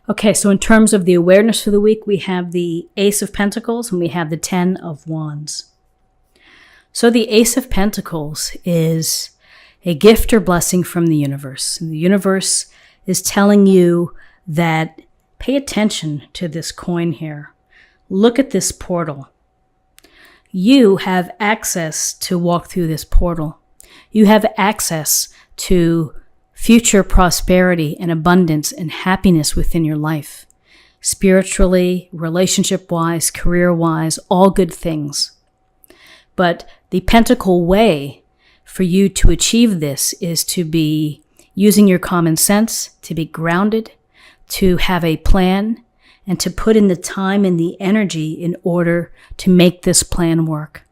Okay, so in terms of the awareness for the week, we have the Ace of Pentacles and we have the 10 of Wands. So the Ace of Pentacles is a gift or blessing from the universe. And the universe is telling you that pay attention to this coin here. Look at this portal. You have access to walk through this portal. You have access to future prosperity and abundance and happiness within your life. Spiritually, relationship-wise, career-wise, all good things. But the Pentacle way for you to achieve this is to be using your common sense, to be grounded, to have a plan, and to put in the time and the energy in order to make this plan work.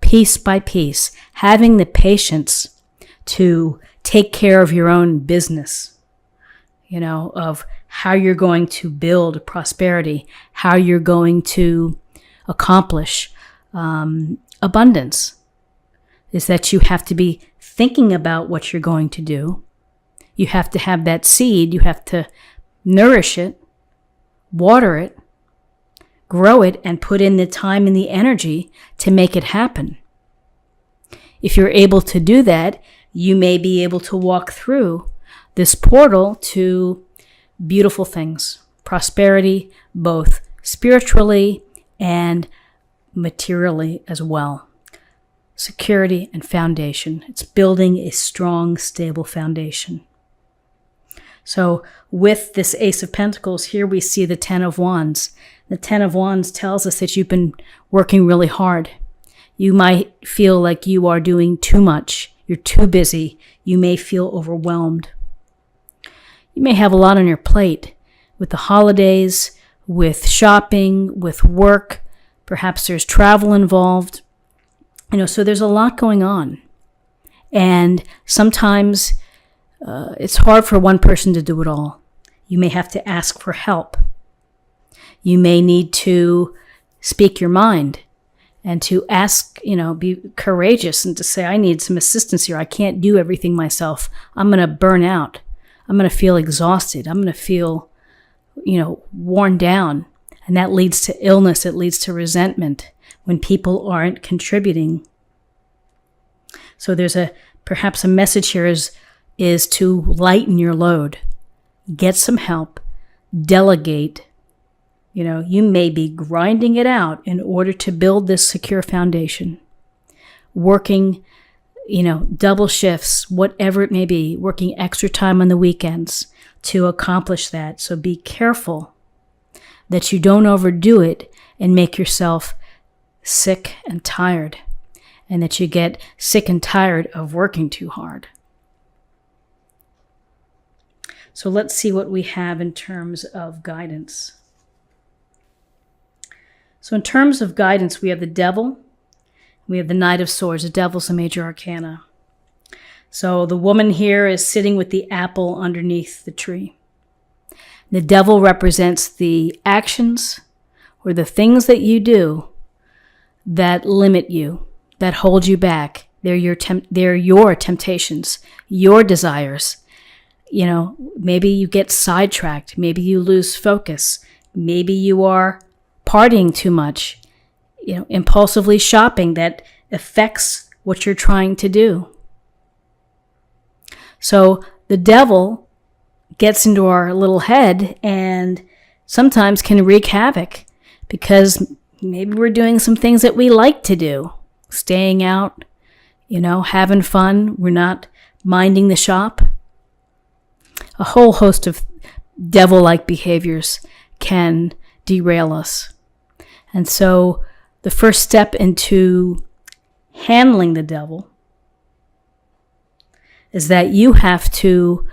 Piece by piece, having the patience to take care of your own business, of how you're going to build prosperity, how you're going to accomplish abundance, is that you have to be thinking about what you're going to do. You have to have that seed. You have to nourish it, water it, grow it, and put in the time and the energy to make it happen. If you're able to do that, you may be able to walk through this portal to beautiful things, prosperity, both spiritually and materially as well. Security and foundation. It's building a strong, stable foundation. So with this Ace of Pentacles, here we see the 10 of Wands. The 10 of Wands tells us that you've been working really hard. You might feel like you are doing too much. You're too busy. You may feel overwhelmed. You may have a lot on your plate with the holidays, with shopping, with work. Perhaps there's travel involved. So there's a lot going on. And sometimes it's hard for one person to do it all. You may have to ask for help. You may need to speak your mind and to ask, be courageous and to say, I need some assistance here. I can't do everything myself. I'm going to burn out. I'm going to feel exhausted. I'm going to feel, worn down. And that leads to illness. It leads to resentment when people aren't contributing. So there's perhaps a message here is to lighten your load. Get some help. Delegate. You may be grinding it out in order to build this secure foundation. Working, double shifts, whatever it may be, working extra time on the weekends to accomplish that. So be careful that you don't overdo it and make yourself sick and tired, and that you get sick and tired of working too hard. So let's see what we have in terms of guidance. So in terms of guidance, we have the Devil. We have the Knight of Swords. The Devil's a major arcana. So the woman here is sitting with the apple underneath the tree. The Devil represents the actions or the things that you do that limit you, that hold you back. They're your temptations, your desires. Maybe you get sidetracked. Maybe you lose focus. Maybe you are partying too much, impulsively shopping that affects what you're trying to do. So the devil gets into our little head and sometimes can wreak havoc because maybe we're doing some things that we like to do, staying out, having fun. We're not minding the shop. A whole host of devil-like behaviors can derail us. And so the first step into handling the devil is that you have to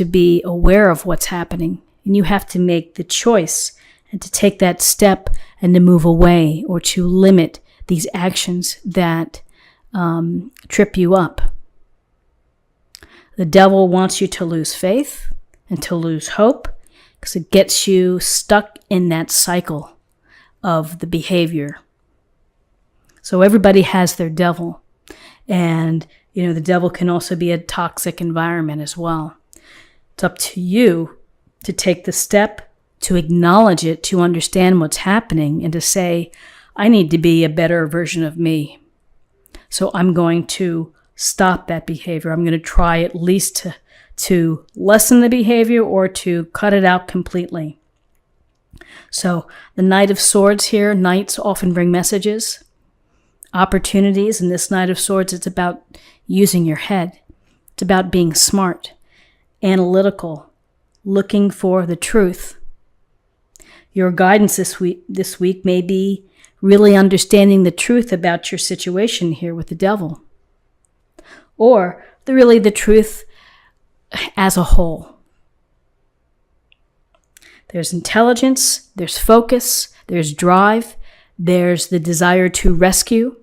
be aware of what's happening, and you have to make the choice and to take that step and to move away or to limit these actions that trip you up. The devil wants you to lose faith and to lose hope because it gets you stuck in that cycle of the behavior. So everybody has their devil. And, the devil can also be a toxic environment as well. It's up to you to take the step to acknowledge it, to understand what's happening, and to say, I need to be a better version of me. So I'm going to stop that behavior. I'm going to try at least to lessen the behavior or to cut it out completely. So the Knight of Swords here, knights often bring messages, opportunities. And this Knight of Swords, it's about using your head. It's about being smart, analytical, looking for the truth. Your guidance this week may be really understanding the truth about your situation here with the Devil. Or the truth as a whole. There's intelligence, there's focus, there's drive, there's the desire to rescue.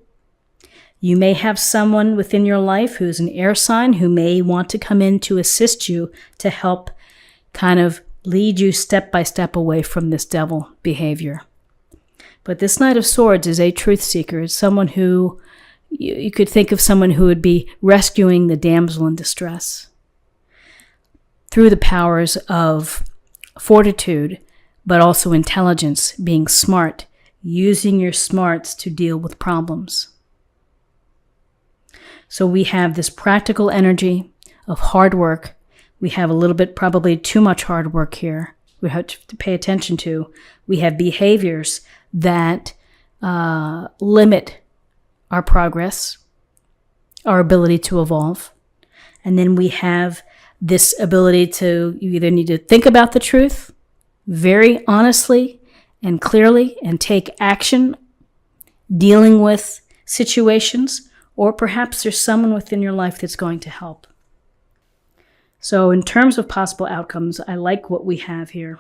You may have someone within your life who's an air sign who may want to come in to assist you to help kind of lead you step by step away from this devil behavior. But this Knight of Swords is a truth seeker. It's someone who, you could think of someone who would be rescuing the damsel in distress through the powers of fortitude, but also intelligence, being smart, using your smarts to deal with problems. So we have this practical energy of hard work. We have a little bit, probably too much hard work here. We have to pay attention to. We have behaviors that limit our progress, our ability to evolve. And then we have this ability to, you either need to think about the truth very honestly and clearly and take action dealing with situations, or perhaps there's someone within your life that's going to help. So in terms of possible outcomes, I like what we have here.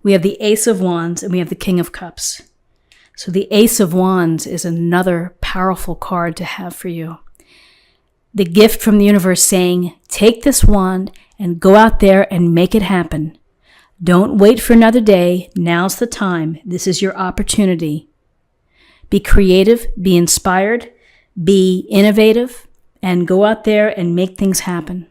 We have the Ace of Wands and we have the King of Cups. So the Ace of Wands is another powerful card to have for you. The gift from the universe saying, take this wand and go out there and make it happen. Don't wait for another day. Now's the time. This is your opportunity. Be creative, be inspired, be innovative, and go out there and make things happen.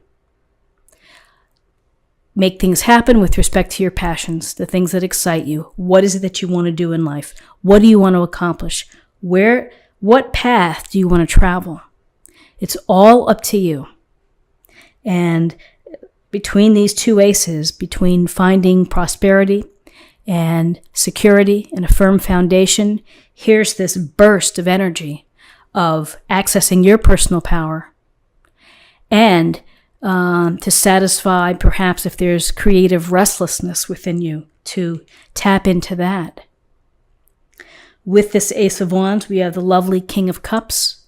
Make things happen with respect to your passions, the things that excite you. What is it that you want to do in life? What do you want to accomplish? What path do you want to travel? It's all up to you. And between these two aces, between finding prosperity and security and a firm foundation, here's this burst of energy of accessing your personal power and to satisfy, perhaps if there's creative restlessness within you, to tap into that. With this Ace of Wands, we have the lovely King of Cups.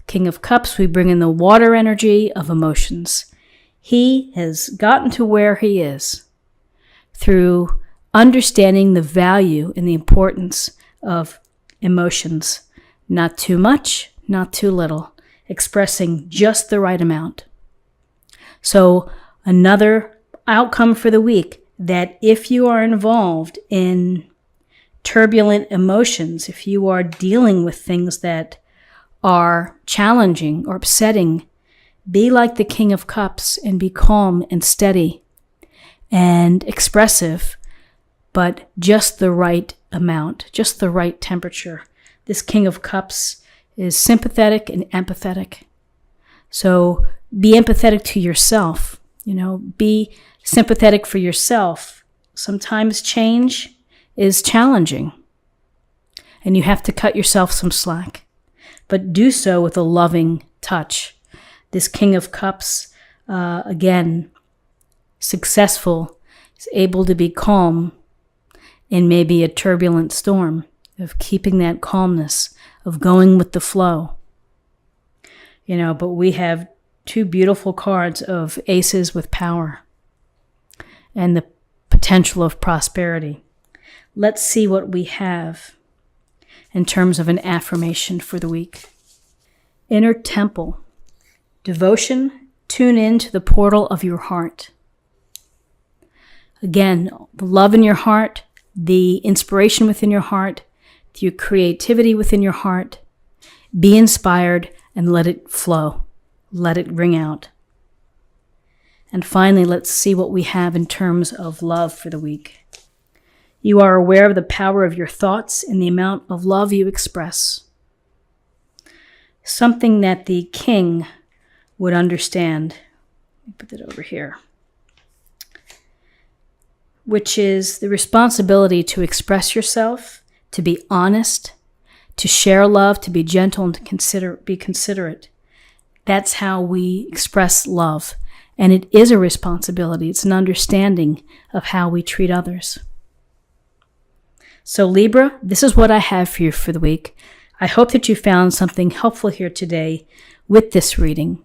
King of Cups, we bring in the water energy of emotions. He has gotten to where he is through understanding the value and the importance of emotions. Not too much, not too little, expressing just the right amount. So another outcome for the week, that if you are involved in turbulent emotions, if you are dealing with things that are challenging or upsetting, be like the King of Cups and be calm and steady and expressive, but just the right amount, just the right temperature. This King of Cups is sympathetic and empathetic. So be empathetic to yourself, be sympathetic for yourself. Sometimes change is challenging and you have to cut yourself some slack, but do so with a loving touch. This King of Cups, again, successful, is able to be calm in maybe a turbulent storm, of keeping that calmness, of going with the flow. But we have two beautiful cards of aces with power and the potential of prosperity. Let's see what we have in terms of an affirmation for the week. Inner temple. Devotion, tune in to the portal of your heart. Again, the love in your heart, the inspiration within your heart, your creativity within your heart. Be inspired and let it flow. Let it ring out. And finally, let's see what we have in terms of love for the week. You are aware of the power of your thoughts and the amount of love you express. Something that the king would understand. Let me put that over here. Which is the responsibility to express yourself, to be honest, to share love, to be gentle, and to be considerate. That's how we express love. And it is a responsibility. It's an understanding of how we treat others. So Libra, this is what I have for you for the week. I hope that you found something helpful here today with this reading.